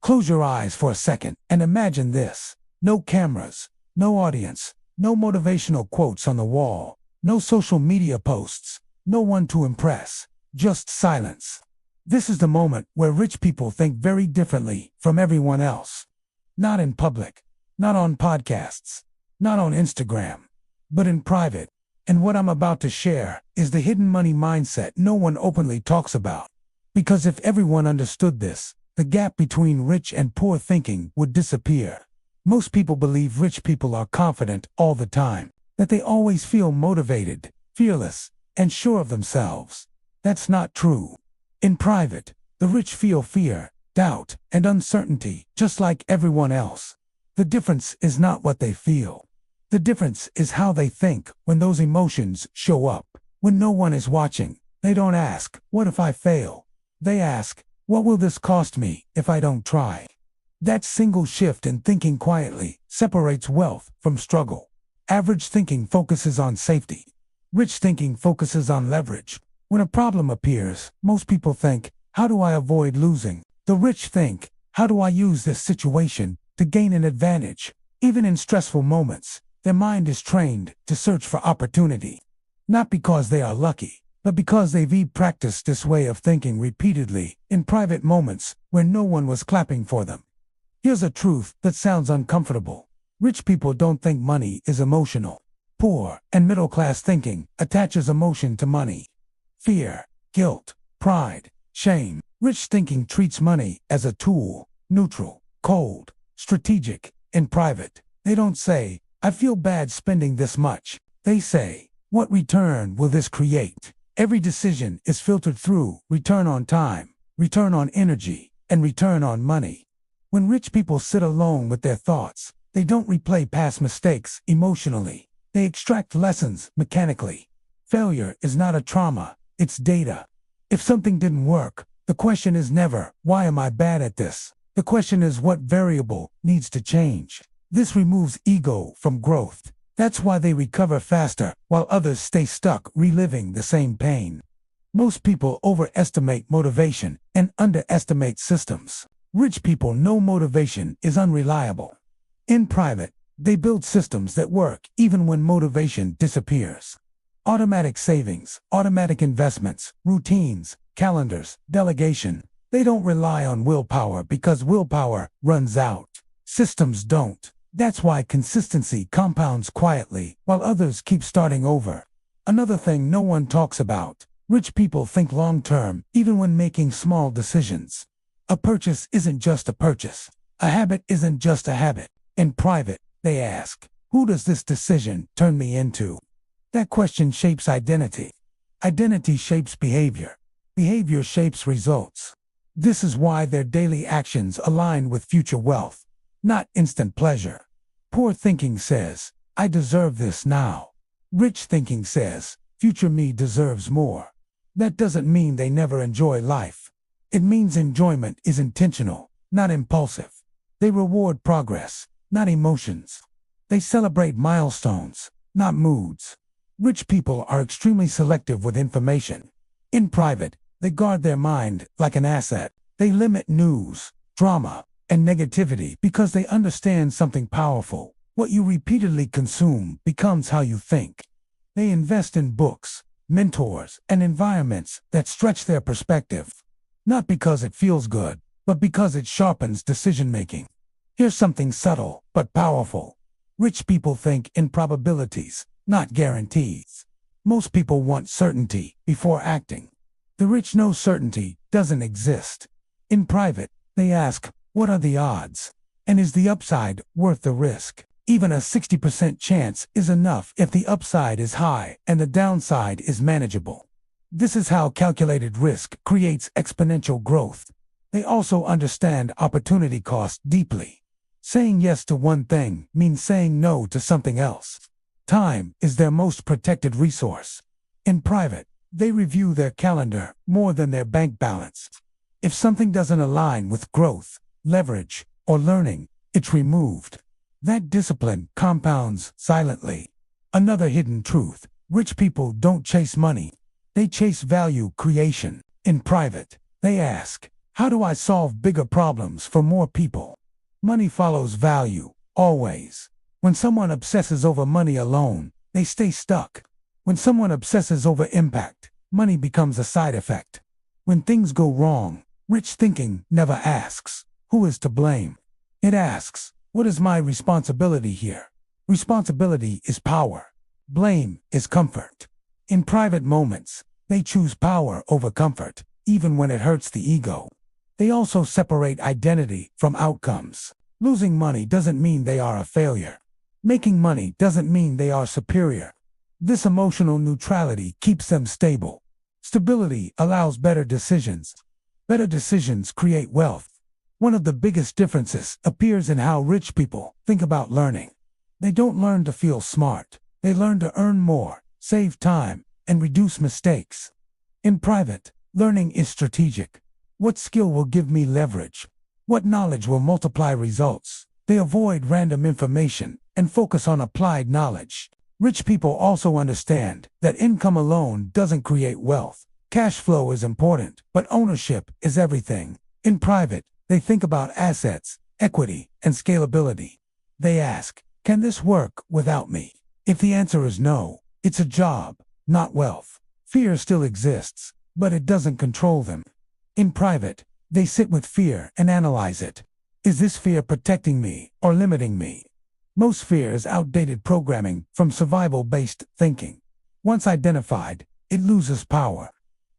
Close your eyes for a second and imagine this. No cameras, no audience, no motivational quotes on the wall, no social media posts, no one to impress, just silence. This is the moment where rich people think very differently from everyone else. Not in public, not on podcasts, not on Instagram, but in private. And what I'm about to share is the hidden money mindset no one openly talks about. Because if everyone understood this, the gap between rich and poor thinking would disappear. Most people believe rich people are confident all the time, that they always feel motivated, fearless, and sure of themselves. That's not true. In private, the rich feel fear, doubt, and uncertainty just like everyone else. The difference is not what they feel. The difference is how they think when those emotions show up. When no one is watching, they don't ask, "What if I fail?" They ask, "What will this cost me if I don't try?" That single shift in thinking quietly separates wealth from struggle. Average thinking focuses on safety. Rich thinking focuses on leverage. When a problem appears, most people think, "How do I avoid losing?" The rich think, "How do I use this situation to gain an advantage?" Even in stressful moments, their mind is trained to search for opportunity. Not because they are lucky, but because they've practiced this way of thinking repeatedly in private moments where no one was clapping for them. Here's a truth that sounds uncomfortable. Rich people don't think money is emotional. Poor and middle-class thinking attaches emotion to money. Fear, guilt, pride, shame. Rich thinking treats money as a tool, neutral, cold, strategic. In private, they don't say, "I feel bad spending this much." They say, "What return will this create?" Every decision is filtered through return on time, return on energy, and return on money. When rich people sit alone with their thoughts, they don't replay past mistakes emotionally. They extract lessons mechanically. Failure is not a trauma, it's data. If something didn't work, the question is never, "Why am I bad at this?" The question is, what variable needs to change? This removes ego from growth. That's why they recover faster, while others stay stuck reliving the same pain. Most people overestimate motivation and underestimate systems. Rich people know motivation is unreliable. In private, they build systems that work even when motivation disappears. Automatic savings, automatic investments, routines, calendars, delegation. They don't rely on willpower because willpower runs out. Systems don't. That's why consistency compounds quietly while others keep starting over. Another thing no one talks about. Rich people think long-term even when making small decisions. A purchase isn't just a purchase. A habit isn't just a habit. In private, they ask, "Who does this decision turn me into?" That question shapes identity. Identity shapes behavior. Behavior shapes results. This is why their daily actions align with future wealth, not instant pleasure. Poor thinking says, "I deserve this now." Rich thinking says, "Future me deserves more." That doesn't mean they never enjoy life. It means enjoyment is intentional, not impulsive. They reward progress, not emotions. They celebrate milestones, not moods. Rich people are extremely selective with information. In private, they guard their mind like an asset. They limit news, drama, and negativity because they understand something powerful. What you repeatedly consume becomes how you think. They invest in books, mentors, and environments that stretch their perspective. Not because it feels good, but because it sharpens decision-making. Here's something subtle but powerful. Rich people think in probabilities, not guarantees. Most people want certainty before acting. The rich know certainty doesn't exist. In private, they ask, "What are the odds? And is the upside worth the risk?" Even a 60% chance is enough if the upside is high and the downside is manageable. This is how calculated risk creates exponential growth. They also understand opportunity cost deeply. Saying yes to one thing means saying no to something else. Time is their most protected resource. In private, they review their calendar more than their bank balance. If something doesn't align with growth, leverage, or learning, it's removed. That discipline compounds silently. Another hidden truth: rich people don't chase money. They chase value creation. In private, they ask, How do I solve bigger problems for more people? Money follows value, always. When someone obsesses over money alone, they stay stuck. When someone obsesses over impact, money becomes a side effect. When things go wrong, rich thinking never asks, who is to blame? It asks, what is my responsibility here? Responsibility is power. Blame is comfort. In private moments, they choose power over comfort, even when it hurts the ego. They also separate identity from outcomes. Losing money doesn't mean they are a failure. Making money doesn't mean they are superior. This emotional neutrality keeps them stable. Stability allows better decisions. Better decisions create wealth. One of the biggest differences appears in how rich people think about learning. They don't learn to feel smart. They learn to earn more, save time, and reduce mistakes. In private, learning is strategic. What skill will give me leverage? What knowledge will multiply results? They avoid random information and focus on applied knowledge. Rich people also understand that income alone doesn't create wealth. Cash flow is important, but ownership is everything. In private, they think about assets, equity, and scalability. They ask, can this work without me? If the answer is no, it's a job, not wealth. Fear still exists, but it doesn't control them. In private, they sit with fear and analyze it. Is this fear protecting me or limiting me? Most fear is outdated programming from survival-based thinking. Once identified, it loses power.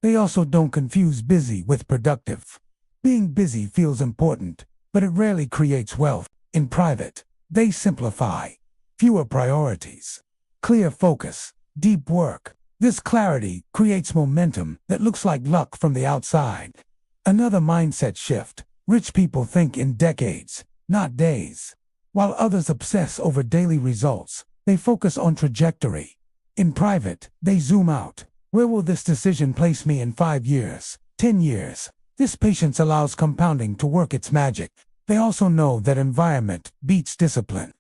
They also don't confuse busy with productive. Being busy feels important, but it rarely creates wealth. In private, they simplify. Fewer priorities. Clear focus. Deep work. This clarity creates momentum that looks like luck from the outside. Another mindset shift. Rich people think in decades, not days. While others obsess over daily results, they focus on trajectory. In private, they zoom out. Where will this decision place me in 5 years, 10 years? This patience allows compounding to work its magic. They also know that environment beats discipline.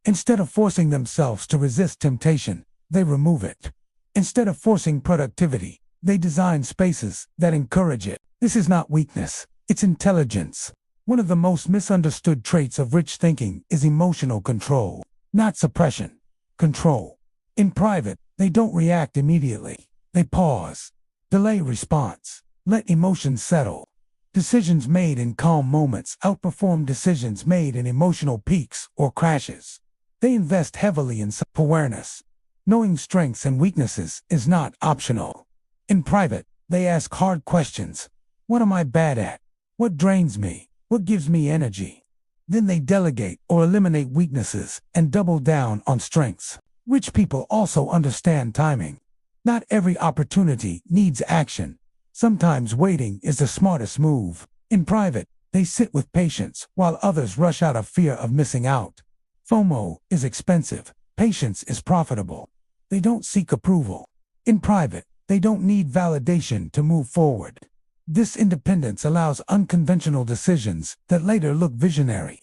Instead of forcing themselves to resist temptation, they remove it. Instead of forcing productivity, they design spaces that encourage it. This is not weakness, it's intelligence. One of the most misunderstood traits of rich thinking is emotional control, not suppression. Control. In private, they don't react immediately. They pause, delay response, let emotions settle. Decisions made in calm moments outperform decisions made in emotional peaks or crashes. They invest heavily in self-awareness. Knowing strengths and weaknesses is not optional. In private, they ask hard questions. What am I bad at? What drains me? What gives me energy? Then they delegate or eliminate weaknesses and double down on strengths. Rich people also understand timing. Not every opportunity needs action. Sometimes waiting is the smartest move. In private, they sit with patience while others rush out of fear of missing out. FOMO is expensive. Patience is profitable. They don't seek approval. In private, they don't need validation to move forward. This independence allows unconventional decisions that later look visionary.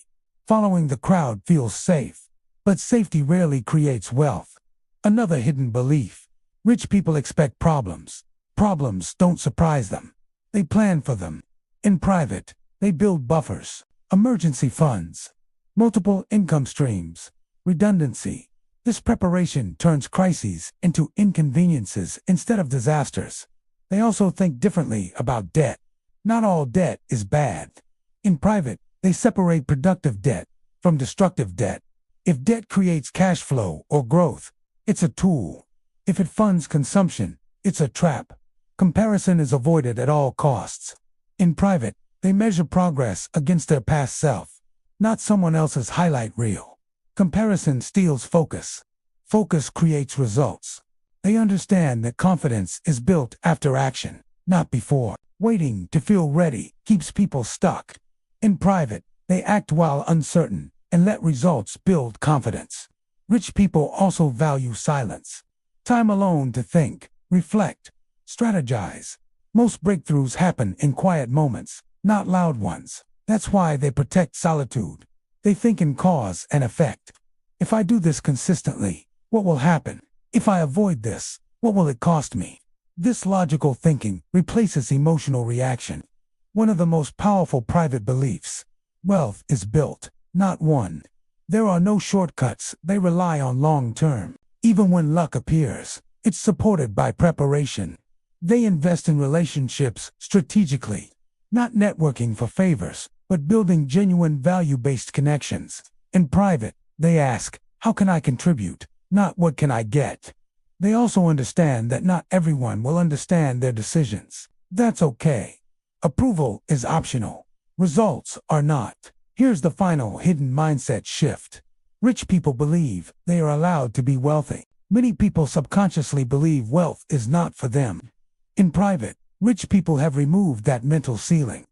Following the crowd feels safe, but safety rarely creates wealth. Another hidden belief. Rich people expect problems. Problems don't surprise them. They plan for them. In private, they build buffers, emergency funds, multiple income streams, redundancy. This preparation turns crises into inconveniences instead of disasters. They also think differently about debt. Not all debt is bad. In private, they separate productive debt from destructive debt. If debt creates cash flow or growth, it's a tool. If it funds consumption, it's a trap. Comparison is avoided at all costs. In private, they measure progress against their past self, not someone else's highlight reel. Comparison steals focus. Focus creates results. They understand that confidence is built after action, not before. Waiting to feel ready keeps people stuck. In private, they act while uncertain and let results build confidence. Rich people also value silence. Time alone to think, reflect, strategize. Most breakthroughs happen in quiet moments, not loud ones. That's why they protect solitude. They think in cause and effect. If I do this consistently, what will happen? If I avoid this, what will it cost me? This logical thinking replaces emotional reaction. One of the most powerful private beliefs. Wealth is built, not won. There are no shortcuts, they rely on long-term. Even when luck appears, it's supported by preparation. They invest in relationships strategically, not networking for favors, but building genuine value-based connections. In private, they ask, how can I contribute? Not what can I get? They also understand that not everyone will understand their decisions. That's okay. Approval is optional. Results are not. Here's the final hidden mindset shift. Rich people believe they are allowed to be wealthy. Many people subconsciously believe wealth is not for them. In private, rich people have removed that mental ceiling.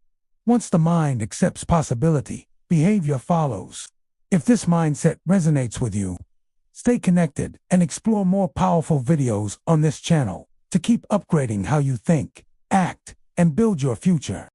Once the mind accepts possibility, behavior follows. If this mindset resonates with you, stay connected and explore more powerful videos on this channel to keep upgrading how you think, act, and build your future.